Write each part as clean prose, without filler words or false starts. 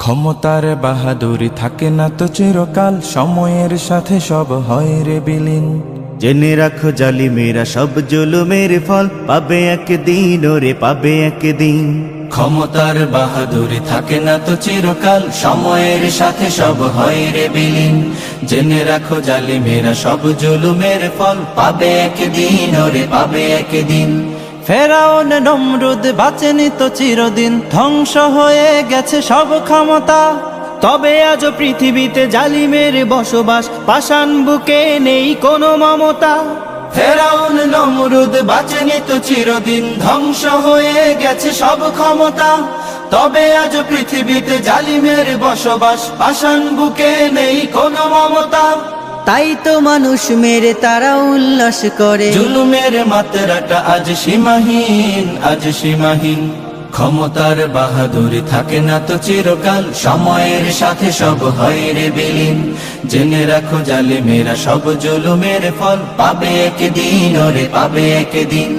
ক্ষমতার বাহাদুরি থাকে না তো চিরকাল, সময়ের সাথে সব হয় রে বিলীন। জেনে রাখো জালিমেরা সব জুলুমের ফল পাবে একদিন, ওরে পাবে একদিন। ক্ষমতার বাহাদুরি থাকে না তো চিরকাল, সময়ের সাথে সব হয় রে বিলীন। জেনে রাখো জালিমেরা সব জুলুমের ফল পাবে একদিন, ওরে পাবে একদিন। ফেরাউন নমরুদ বাঁচেনি তো চিরদিন, ধ্বংস হয়ে গেছে সব ক্ষমতা। তবে আজও পৃথিবীতে জালিমের বসবাস, পাষাণ বুকে নেই কোনো মমতা। ফেরাউন নমরুদ বাঁচেনি তো চিরদিন, ধ্বংস হয়ে গেছে সব ক্ষমতা। তবে আজ পৃথিবীতে জালিমের বসবাস, পাষাণ বুকে নেই কোনো মমতা। তাই তো মানুষ মেরে তারা উল্লাস করে, জুলুমের মাত্রাটা আজ সীমাহীন, আজ সীমাহীন। ক্ষমতার বাহাদুরি থাকে না তো চিরকাল, সময়ের সাথে সব হয় রে বিলীন। জেনে রাখো জালিমেরা সব জুলুমের ফল পাবে একদিন, ওরে পাবে একদিন।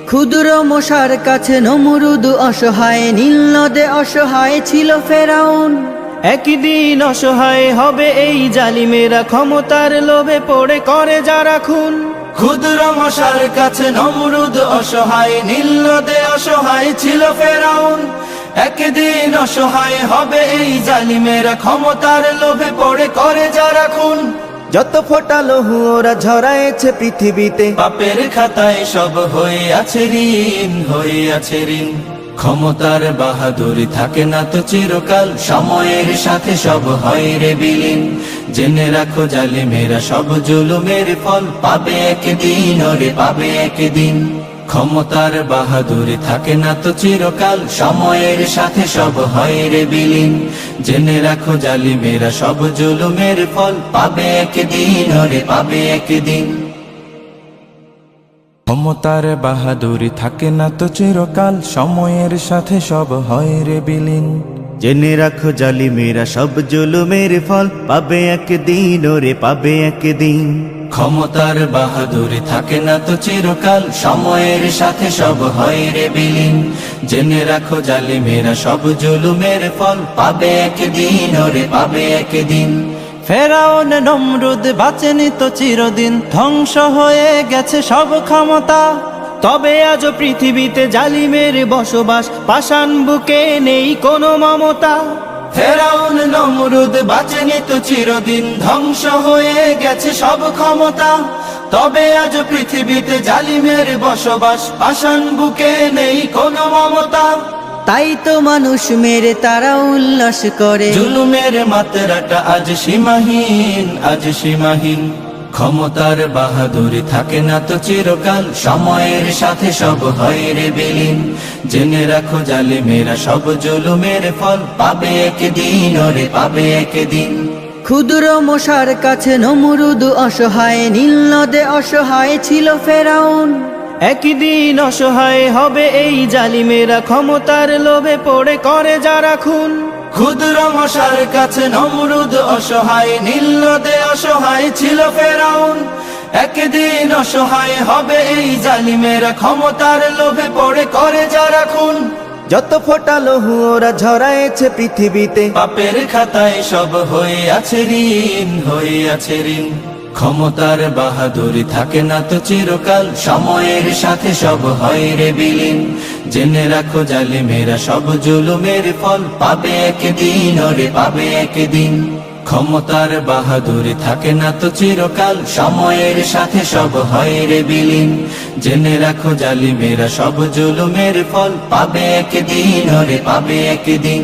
ক্ষুদ্র মশার কাছে নমরুদ অসহায়, নীল নদে অসহায় ছিল ফেরাউন। একদিন অসহায় হবে এই জালিমেরা, ক্ষমতার লোভে পড়ে করে যারা খুন। ক্ষুদ্র মশার কাছে নমরুদ অসহায়, নীল নদে অসহায় ছিল ফেরাউন। একদিন অসহায় হবে এই জালিমেরা, ক্ষমতার লোভে পড়ে করে যারা খুন। যত ফোঁটা লহু ওরা ঝরাইছে পৃথিবীতে, পাপের খাতায় সব হয়ে আছে ঋণ, হয়ে আছে ঋণ। ক্ষমতার বাহাদুরি থাকে না তো চিরকাল, সময়ের সাথে সব হয় রে বিলীন। জেনে রাখো জালিমেরা সব জুলুমের ফল পাবে একদিন, ওরে পাবে একদিন। ক্ষমতার বাহাদুরি থাকে না তো চিরকাল, সময়ের সাথে সব হয় রে বিলীন। জেনে রাখো জালিমেরা সব জুলুমের ফল পাবে একদিন, ওরে পাবে একদিন। ক্ষমতার বাহাদুরি থাকে না তো চিরকাল, সময়ের সাথে সব হয় রে বিলীন। জেনে রাখো জালিমেরা সব জুলুমের ফল পাবে একদিন, ওরে পাবে একদিন। ক্ষমতার বাহাদুরি থাকে না তো চিরকাল, সময়ের সাথে সব হয় রে বিলীন। জেনে রাখো জালিমেরা সব জুলুমের ফল পাবে একদিন, ওরে পাবে একদিন। ফেরাউন নমরুদ বাঁচেনি তো চিরদিন, ধ্বংস হয়ে গেছে সব ক্ষমতা। তবে আজও পৃথিবীতে জালিমের বসবাস, পাষাণ বুকে নেই কোনো মমতা। ফেরাউন নমরুদ বাঁচেনি তো চিরদিন, ধ্বংস হয়ে গেছে সব ক্ষমতা। তবে আজ পৃথিবীতে জালিমের বসবাস, পাষাণ বুকে নেই কোনো মমতা। তাই তো মানুষ মেরে তারা উল্লাস করে, জুলুমের মাত্রাটা আজ সীমাহীন, আজ সীমাহীন। ক্ষমতার বাহাদুরি থাকে না তো চিরকাল, সময়ের সাথে সব হয় রে বিলীন। জেনে রাখো জালিমেরা সব জুলুমের ফল পাবে একদিন, ওরে পাবে একদিন। ক্ষুদ্র মশার কাছে নমরুদ অসহায়, নীল নদে অসহায় ছিল ফেরাউন। একদিন অসহায় হবে এই জালিমেরা, ক্ষমতার লোভে পড়ে করে যারা খুন। ক্ষুদ্র মশার কাছে নমরুদ অসহায়, নীল নদে অসহায় ছিল ফেরাউন। একদিন অসহায় হবে এই জালিমেরা, ক্ষমতার লোভে পড়ে করে যারা খুন। যত ফোঁটা লহু ওরা ঝরাইছে পৃথিবীতে, পাপের খাতায় সব হয়ে আছে ঋণ, হয়ে আছে ঋণ। ক্ষমতার বাহাদুরি থাকে না তো চিরকাল, সময়ের সাথে সব হয় রে বিলীন। জেনে রাখো জালিমেরা সব জুলুমের ফল পাবে একদিন, ওরে পাবে একদিন। ক্ষমতার বাহাদুরি থাকে না তো চিরকাল, সময়ের সাথে সব হয় রে বিলীন। জেনে রাখো জালিমেরা সব জুলুমের ফল পাবে একদিন, ওরে পাবে একদিন।